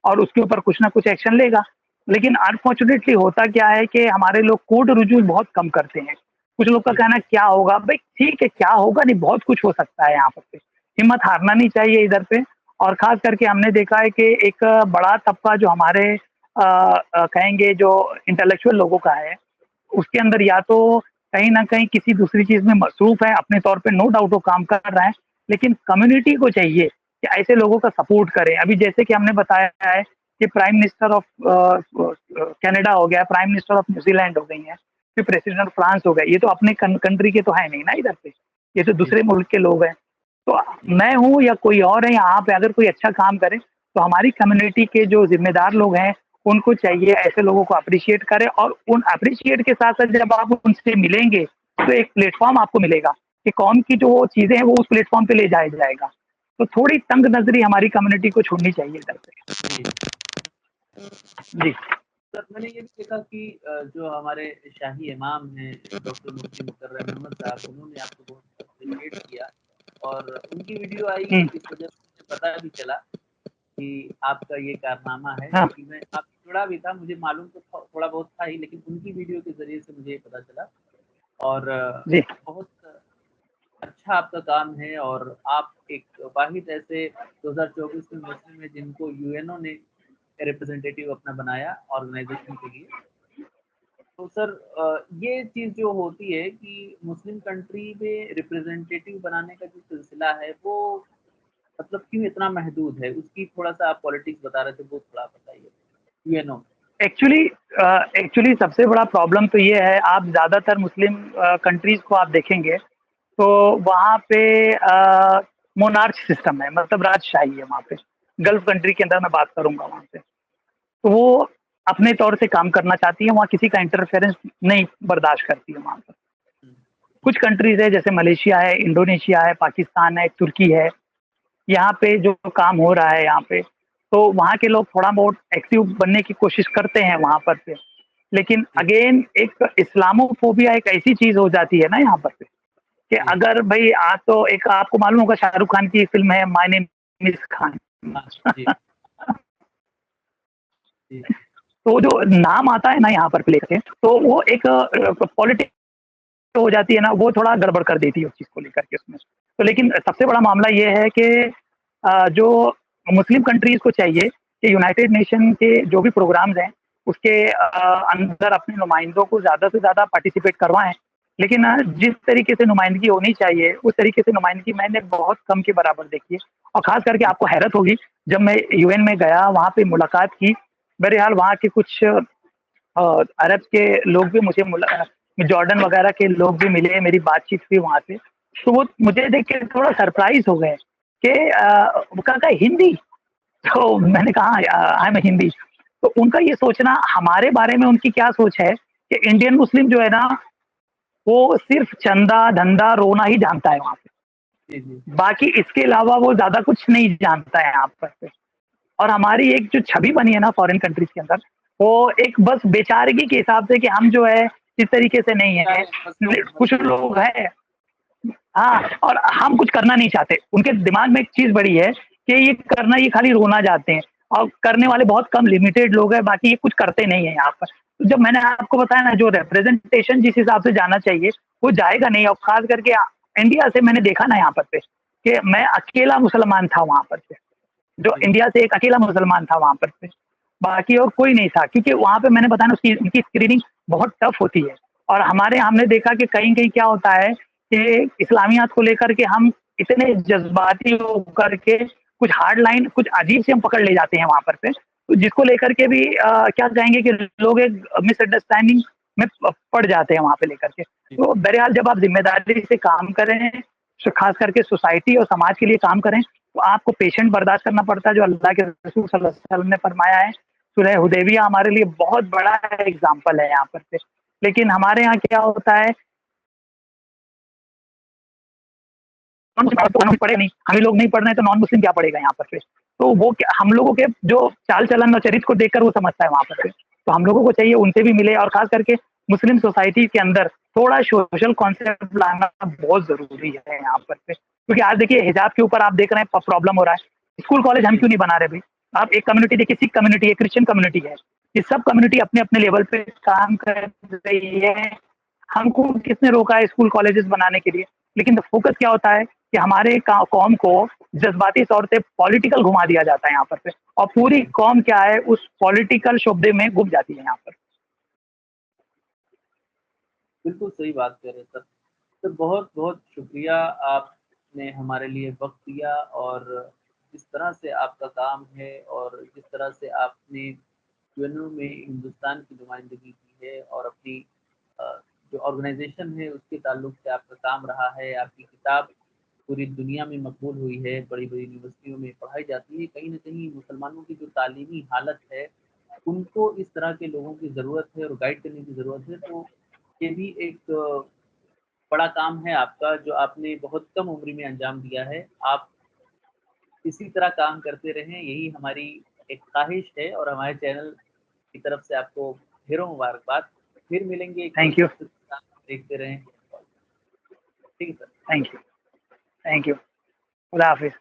और उसके ऊपर कुछ ना कुछ एक्शन लेगा। लेकिन अनफॉर्चुनेटली होता क्या है कि हमारे लोग कोर्ट रुजू बहुत कम करते हैं। कुछ लोग का कहना क्या होगा, भाई ठीक है क्या होगा नहीं, बहुत कुछ हो सकता है यहाँ पर पे, हिम्मत हारना नहीं चाहिए इधर पे। और खास करके हमने देखा है कि एक बड़ा तबका जो हमारे कहेंगे जो इंटेलेक्चुअल लोगों का है, उसके अंदर या तो कहीं न कहीं किसी दूसरी चीज़ में मसरूफ़ है, अपने तौर पे नो डाउट वो काम कर रहा है, लेकिन कम्युनिटी को चाहिए कि ऐसे लोगों का सपोर्ट करें। अभी जैसे कि हमने बताया है कि प्राइम मिनिस्टर ऑफ कनाडा हो गया, प्राइम मिनिस्टर ऑफ न्यूज़ीलैंड हो गई हैं, फिर प्रेसिडेंट फ्रांस हो गए, ये तो अपने कंट्री के तो है नहीं ना इधर पे, ये तो जी, दूसरे मुल्क के लोग हैं। तो जी, मैं हूँ या कोई और है यहाँ पे अगर कोई अच्छा काम करे, तो हमारी कम्युनिटी के जो ज़िम्मेदार लोग हैं, उनको चाहिए ऐसे लोगों को अप्रिशिएट करें और उन अप्रिशिएट के साथ-साथ जब आप उनसे मिलेंगे, तो एक प्लेटफ़ॉर्म आपको मिलेगा कि कौम की जो चीज़ें हैं वो उस प्लेटफ़ॉर्म पे ले जाया जाएगा। तो थोड़ी तंग नज़री हमारी कम्युनिटी को छोड़नी चाहिए इधर पे। जी। जी। सर मैंने ये भी देखा कि जो हमारे शाही इमाम हैं डॉक्टर मुफ्ती मुकर्रम अहमद साहब, उन्होंने आपको बहुत अप्रिशिएट किया और उनकी वीडियो आई हुँ, इस वजह से मुझे पता भी चला कि आपका ये कारनामा है, हाँ, क्योंकि मैं आपसे जुड़ा भी था, मुझे मालूम तो थोड़ा बहुत था ही, लेकिन उनकी वीडियो के ज़रिए से मुझे ये पता चला और जी, बहुत अच्छा आपका काम है और आप एक वाहिद ऐसे 2024 में मुस्लिम हैं जिनको यूएनओ ने रिप्रेजेंटेटिव अपना बनाया ऑर्गेनाइजेशन के लिए। तो सर ये चीज़ जो होती है कि मुस्लिम कंट्री में रिप्रेजेंटेटिव बनाने का जो सिलसिला है वो मतलब क्यों इतना महदूद है? उसकी थोड़ा-सा आप पॉलिटिक्स बता रहे थे, वो थोड़ा बताइए? यूएनओ। एक्चुअली एक्चुअली सबसे बड़ा प्रॉब्लम तो ये है, आप ज़्यादातर मुस्लिम कंट्रीज़ को आप देखेंगे, तो वहाँ पे मोनार्च सिस्टम है, मतलब राजशाही है वहाँ पे। जी, गल्फ़ कंट्री के अंदर मैं बात करूँगा वहाँ पे। तो वो अपने तौर से काम करना चाहती है, वहाँ किसी का इंटरफेरेंस नहीं बर्दाश्त करती है वहाँ पर। हुँ, कुछ कंट्रीज़ है जैसे मलेशिया है, इंडोनेशिया है, पाकिस्तान है, तुर्की है, यहाँ पे जो काम हो रहा है यहाँ पे, तो वहाँ के लोग थोड़ा बहुत एक्टिव बनने की कोशिश करते हैं वहाँ पर पे। लेकिन जी, अगेन एक इस्लामोफ़ोबिया एक ऐसी चीज़ हो जाती है ना यहाँ पर पे, कि जी। अगर भई आज तो एक आपको मालूम होगा शाहरुख खान की फ़िल्म है माय नेम इज़ खान। हाँ, जी, जी, तो जो नाम आता है ना यहाँ पर प्ले करके, तो वो एक पॉलिटिक्स हो जाती है ना, वो थोड़ा गड़बड़ कर देती है उस चीज़ को लेकर के उसमें। तो लेकिन सबसे बड़ा मामला ये है कि जो मुस्लिम कंट्रीज़ को चाहिए कि यूनाइटेड नेशन के जो भी प्रोग्राम्स हैं, उसके अंदर अपने नुमाइंदों को ज़्यादा से ज़्यादा पार्टिसिपेट करवाएँ। लेकिन जिस तरीके से नुमाइंदगी होनी चाहिए, उस तरीके से नुमाइंदगी मैंने बहुत कम के बराबर देखी है और ख़ास करके जी, आपको हैरत होगी, जब मैं यूएन में गया, वहाँ पे मुलाकात की, बहरहाल वहाँ के कुछ अरब के लोग भी मुझे जॉर्डन वगैरह के लोग भी मिले, मेरी बातचीत हुई वहाँ से। तो वो मुझे देख के थोड़ा सरप्राइज़ हो गए कि वो कहा हिंदी? तो मैंने कहा आई एम हिंदी। तो उनका ये सोचना हमारे बारे में उनकी क्या सोच है कि इंडियन मुस्लिम जो है ना, वो सिर्फ़ चंदा, धंधा, रोना ही जानता है वहाँ पे। जी, जी, बाकी इसके अलावा वो ज़्यादा कुछ नहीं जानता है यहाँ पर। और हमारी एक जो छवि बनी है ना फॉरेन कंट्रीज़ के अंदर, वो एक बस बेचारगी के हिसाब से कि हम जो है इस तरीके से नहीं है। चाहे कुछ मज़लूम हैं। लोग हैं हाँ, और हम कुछ करना नहीं चाहते। उनके दिमाग में एक चीज़ बड़ी है कि ये करना ये खाली रोना चाहते हैं और करने जी, वाले बहुत कम लिमिटेड लोग हैं, बाकी ये कुछ करते नहीं है यहाँ पर। तो जब मैंने आपको बताया ना जो रिप्रेजेंटेशन जिस हिसाब से जाना चाहिए, वो जाएगा नहीं और ख़ास करके इंडिया से मैंने देखा ना यहाँ पर पे, कि मैं अकेला मुसलमान था वहाँ पर पे। जो जी, इंडिया से एक अकेला मुसलमान था वहाँ पर पे, बाकी और कोई नहीं था क्योंकि वहाँ पे मैंने बताया ना उसकी उनकी स्क्रीनिंग बहुत टफ होती है और हमारे हमने देखा कि कहीं-कहीं क्या होता है कि इस्लामियात को लेकर के हम इतने जज़्बाती होकर के कुछ हार्ड लाइन कुछ अजीब से हम पकड़ ले जाते हैं वहाँ पर पे, तो जिसको लेकर के भी क्या कहेंगे कि लोग एक मिसअंडरस्टैंडिंग में पड़ जाते हैं वहाँ पे लेकर के। जी, तो बहरहाल जब आप ज़िम्मेदारी से काम कर रहे हैं, ख़ास करके सोसाइटी और समाज के लिए काम करें, तो आपको पेशेंट बर्दाश्त करना पड़ता है जो अल्लाह के रसूल सल्लल्लाहु अलैहि वसल्लम ने फरमाया है सुलह हुदैबिया हमारे लिए बहुत बड़ा एग्जाम्पल है यहाँ पर से। लेकिन हमारे यहाँ क्या होता है, पढ़े नहीं, हम लोग नहीं पढ़ रहे हैं तो नॉन मुस्लिम क्या पढ़ेगा यहाँ पर से। तो वो हम लोगों के जो चाल चलन और चरित्र को देखकर वो समझता है वहाँ पर से। तो हम लोगों को चाहिए उनसे भी मिले, और खास करके मुस्लिम सोसाइटी के अंदर थोड़ा सोशल कॉन्सेप्ट लाना बहुत जरूरी है यहाँ पर से। क्योंकि आज देखिए हिजाब के ऊपर आप देख रहे हैं प्रॉब्लम हो रहा है, स्कूल कॉलेज हम क्यों नहीं बना रहे भाई। आप एक कम्युनिटी देखिए, सिख कम्युनिटी है, क्रिश्चियन कम्युनिटी है, ये सब कम्युनिटी अपने अपने लेवल पे काम कर रही है। हमको किसने रोका है स्कूल कॉलेजेस बनाने के लिए। लेकिन फोकस क्या होता है कि हमारे कौम को जज्बाती तौर से पॉलिटिकल घुमा दिया जाता है यहाँ पर से, और पूरी कौम क्या है उस पॉलिटिकल शोबे में घुस जाती है यहाँ पर। बिल्कुल सही बात कह रहे हैं सर। तो बहुत बहुत शुक्रिया, आपने हमारे लिए वक्त दिया, और जिस तरह से आपका काम है और जिस तरह से आपने यूएनओ में हिंदुस्तान की नुमाइंदगी की है, और अपनी जो ऑर्गेनाइजेशन है उसके ताल्लुक से आपका काम रहा है। आपकी किताब पूरी दुनिया में मकबूल हुई है, बड़ी बड़ी यूनिवर्सिटियों में पढ़ाई जाती है। कहीं ना कहीं मुसलमानों की जो तालीमी हालत है उनको इस तरह के लोगों की ज़रूरत है और गाइड करने की ज़रूरत है। तो ये भी एक बड़ा काम है आपका, जो आपने बहुत कम उम्र में अंजाम दिया है। आप इसी तरह काम करते रहें, यही हमारी एक ख्वाहिश है, और हमारे चैनल की तरफ से आपको ढेरों मुबारकबाद। फिर मिलेंगे एक नई थैंक यू। गुफ्तगू के साथ, देखते रहें। ठीक है sir. Thank you. Thank you. खुदा हाफिज।